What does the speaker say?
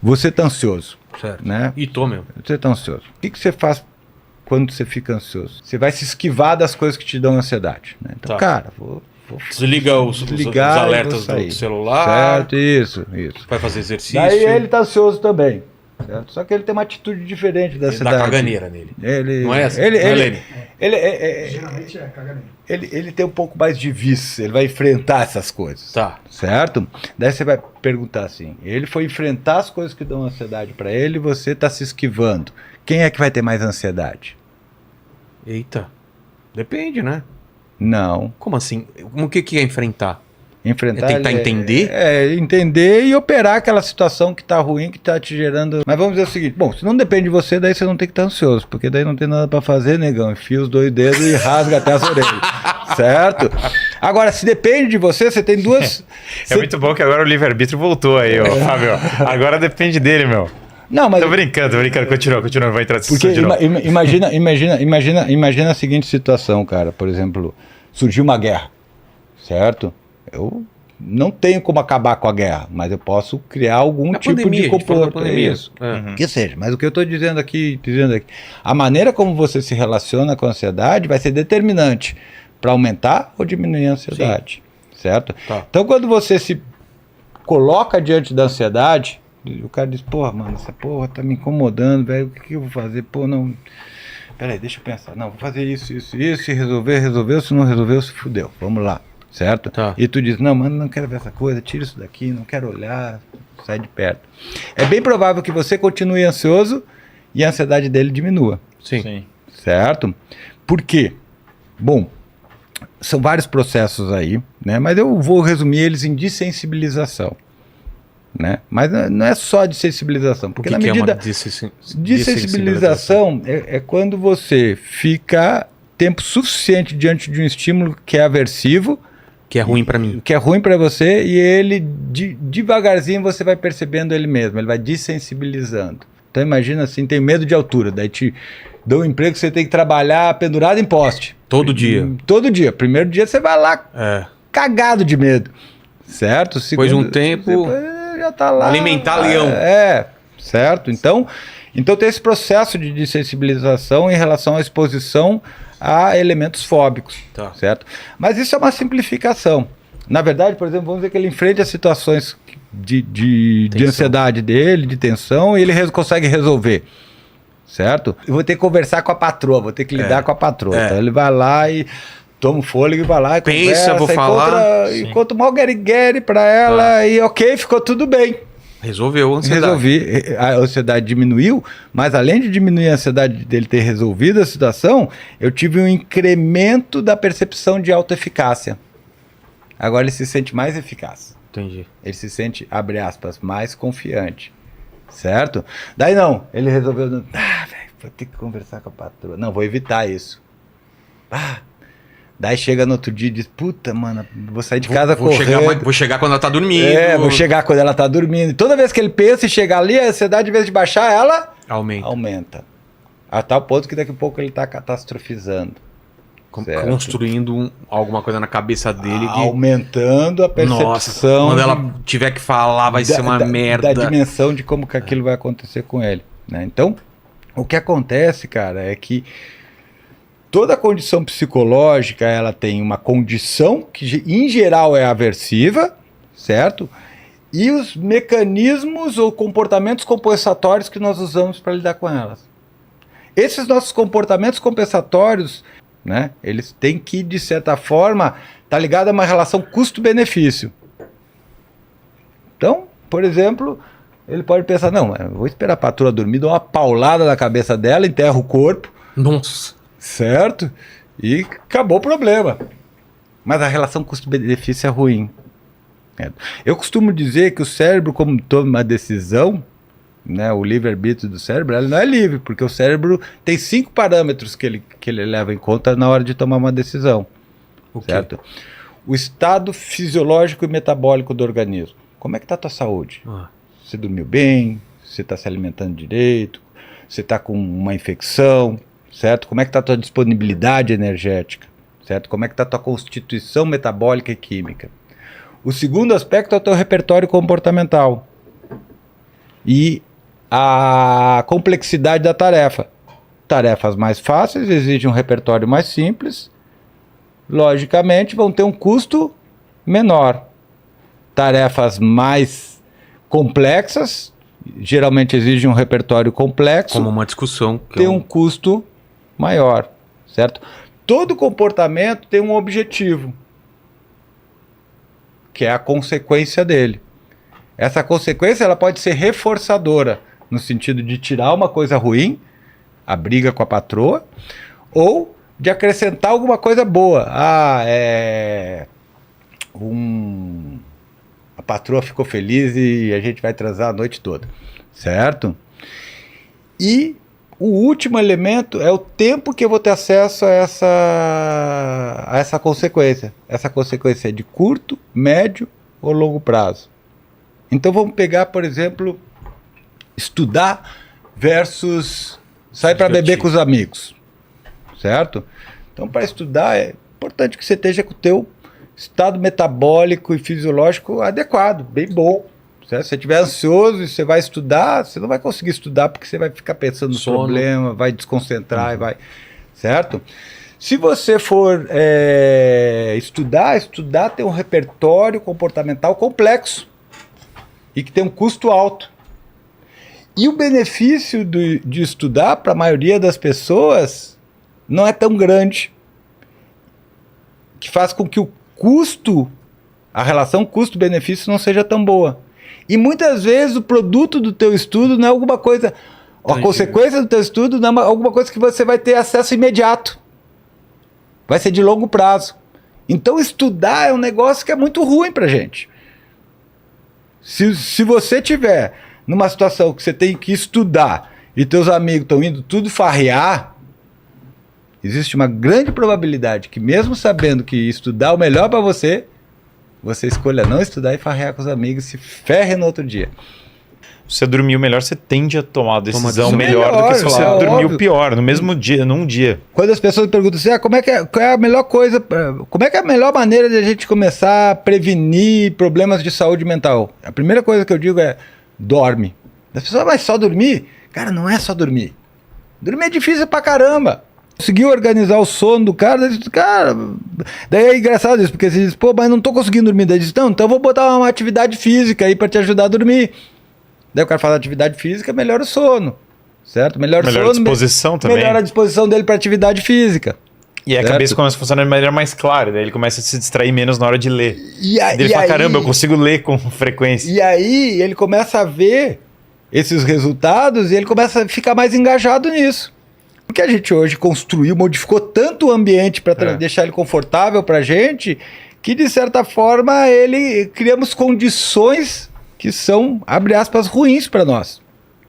você tá ansioso, Certo. né? E tô, meu. Você tá ansioso. O que você faz quando você fica ansioso? Você vai se esquivar das coisas que te dão ansiedade, né? Então, Tá. cara, vou Desliga os desligar e vou alertas sair. do celular. Certo, isso. Vai fazer exercício. Daí ele tá ansioso também. Certo? Só que ele tem uma atitude diferente da Ele dá ansiedade. caganeira nele. Ele, Não é essa? Ele, Não é, ele, Lene? Geralmente é caganeiro. ele tem um pouco mais de vício, ele vai enfrentar essas coisas. Tá. Certo? Daí você vai perguntar assim: ele foi enfrentar as coisas que dão ansiedade pra ele e você tá se esquivando. Quem é que vai ter mais ansiedade? Eita. Depende, né? Não. Como assim? O que é enfrentar? Enfrentar É tentar entender? Entender e operar aquela situação que tá ruim, que tá te gerando. Mas vamos dizer o seguinte: bom, se não depende de você, daí você não tem que estar ansioso, porque daí não tem nada pra fazer, negão. Enfia os 2 dedos e rasga até as orelhas. Certo? Agora, se depende de você, você tem duas. É muito bom que agora o livre-arbítrio voltou aí, ó, Fábio. Agora depende dele, meu. Não, mas. Tô brincando. Continua, não vai entrar Porque de novo. imagina a seguinte situação, cara. Por exemplo, surgiu uma guerra, certo? Eu não tenho como acabar com a guerra, mas eu posso criar algum Na tipo pandemia, de a gente falou da comportamento. pandemia. Isso. É. Que seja. Mas o que eu estou dizendo aqui, a maneira como você se relaciona com a ansiedade vai ser determinante para aumentar ou diminuir a ansiedade, certo? Tá. Então, quando você se coloca diante da ansiedade, o cara diz: porra, mano, essa porra tá me incomodando, velho, o que eu vou fazer? Pô, não. Peraí, deixa eu pensar. Não, vou fazer isso, e resolveu, se não resolveu, se fudeu. Vamos lá, certo? Tá. E tu diz: não, mano, não quero ver essa coisa, tira isso daqui, não quero olhar, sai de perto. É bem provável que você continue ansioso e a ansiedade dele diminua, Sim. certo? Por quê? Bom, são vários processos aí, né? Mas eu vou resumir eles em dessensibilização. Né? Mas não é só de sensibilização, porque na medida é uma dessensibilização é quando você fica tempo suficiente diante de um estímulo que é aversivo, Que é ruim pra mim. que é ruim para você, e ele devagarzinho você vai percebendo ele mesmo, ele vai dessensibilizando. Então imagina assim, tem medo de altura, daí te dá um emprego que você tem que trabalhar pendurado em poste. Todo dia. Todo dia. Primeiro dia você vai lá É. cagado de medo, certo? Depois de um tempo, você já tá lá. alimentar leão. Certo? Então tem esse processo de dessensibilização em relação à exposição a elementos fóbicos, Tá. certo? Mas isso é uma simplificação. Na verdade, por exemplo, vamos dizer que ele enfrente as situações de ansiedade dele, de tensão, e ele consegue resolver, certo? Eu vou ter que conversar com a patroa, vou ter que lidar com a patroa. Então ele vai lá e toma um fôlego e vai lá e Pensa, conversa, vou falar. encontra o maior guerigueri pra ela e ok, ficou tudo bem. Resolveu a ansiedade. Resolvi, a ansiedade diminuiu, mas além de diminuir a ansiedade dele ter resolvido a situação, eu tive um incremento da percepção de autoeficácia. Agora ele se sente mais eficaz. Entendi. Ele se sente, abre aspas, mais confiante. Certo? Daí não, ele resolveu, velho, vou ter que conversar com a patroa. Não, vou evitar isso. Daí chega no outro dia e diz: puta, mano, vou sair de casa correndo. Vou chegar quando ela tá dormindo. Vou chegar quando ela tá dormindo. E toda vez que ele pensa em chegar ali, a ansiedade, em vez de baixar, ela aumenta. A tal ponto que daqui a pouco ele tá catastrofizando. Construindo alguma coisa na cabeça dele. Aumentando a percepção. Nossa, quando ela tiver que falar, vai ser uma merda. Da dimensão de como que aquilo vai acontecer com ele. Né? Então, o que acontece, cara, é que toda condição psicológica, ela tem uma condição que, em geral, é aversiva, certo? E os mecanismos ou comportamentos compensatórios que nós usamos para lidar com elas. Esses nossos comportamentos compensatórios, né, eles têm que, de certa forma, estar ligados a uma relação custo-benefício. Então, por exemplo, ele pode pensar: não, eu vou esperar a patroa dormir, dou uma paulada na cabeça dela, enterro o corpo. Nossa. Certo? E acabou o problema. Mas a relação custo-benefício é ruim. Eu costumo dizer que o cérebro, como toma uma decisão, né, o livre-arbítrio do cérebro, ele não é livre, porque o cérebro tem 5 parâmetros que ele leva em conta na hora de tomar uma decisão. Certo? O estado fisiológico e metabólico do organismo. Como é que está a tua saúde? Você dormiu bem? Você está se alimentando direito? Você está com uma infecção? Certo? Como é que está a tua disponibilidade energética? Certo? Como é que está a tua constituição metabólica e química? O segundo aspecto é o teu repertório comportamental. e a complexidade da tarefa. Tarefas mais fáceis exigem um repertório mais simples, logicamente vão ter um custo menor. Tarefas mais complexas geralmente exigem um repertório complexo, Como uma discussão. tem um custo maior, certo? Todo comportamento tem um objetivo, que é a consequência dele. Essa consequência ela pode ser reforçadora, no sentido de tirar uma coisa ruim, a briga com a patroa, ou de acrescentar alguma coisa boa. A patroa ficou feliz e a gente vai transar a noite toda, certo? E o último elemento é o tempo que eu vou ter acesso a essa consequência. Essa consequência é de curto, médio ou longo prazo. Então vamos pegar, por exemplo, estudar versus sair para beber com os amigos, certo? Então para estudar é importante que você esteja com o teu estado metabólico e fisiológico adequado, bem bom. Certo? Se você estiver ansioso e você vai estudar, você não vai conseguir estudar porque você vai ficar pensando no problema, vai desconcentrar e vai... Certo? Se você for estudar tem um repertório comportamental complexo e que tem um custo alto. E o benefício de estudar para a maioria das pessoas não é tão grande, que faz com que o custo, a relação custo-benefício não seja tão boa. E muitas vezes o produto do teu estudo não é alguma coisa, a consequência do teu estudo não é alguma coisa que você vai ter acesso imediato. Vai ser de longo prazo. Então estudar é um negócio que é muito ruim pra gente. Se você tiver numa situação que você tem que estudar e teus amigos estão indo tudo farrear, existe uma grande probabilidade que mesmo sabendo que estudar é o melhor para você escolha não estudar e farrear com os amigos e se ferre no outro dia. Você dormiu melhor, você tende a tomar uma decisão melhor do que se você dormiu óbvio. Pior, no mesmo dia, num dia. Quando as pessoas perguntam assim, qual é a melhor coisa, como é que é a melhor maneira de a gente começar a prevenir problemas de saúde mental? A primeira coisa que eu digo é, dorme. As pessoas, mas só dormir? Cara, não é só dormir. Dormir é difícil pra caramba. Conseguiu organizar o sono do cara, daí é engraçado isso, porque você diz, pô, mas não tô conseguindo dormir. Daí diz, não, então eu vou botar uma atividade física aí pra te ajudar a dormir. Daí o cara fala atividade física, melhora o sono, certo? Melhora o sono, a disposição também. Melhora a disposição dele pra atividade física. E a certo? cabeça começa a funcionar de maneira mais clara, daí ele começa a se distrair menos na hora de ler. E ele fala, caramba, eu consigo ler com frequência. E aí ele começa a ver esses resultados e ele começa a ficar mais engajado nisso. Porque a gente hoje construiu, modificou tanto o ambiente para deixar ele confortável para a gente, que de certa forma criamos condições que são, abre aspas, ruins para nós.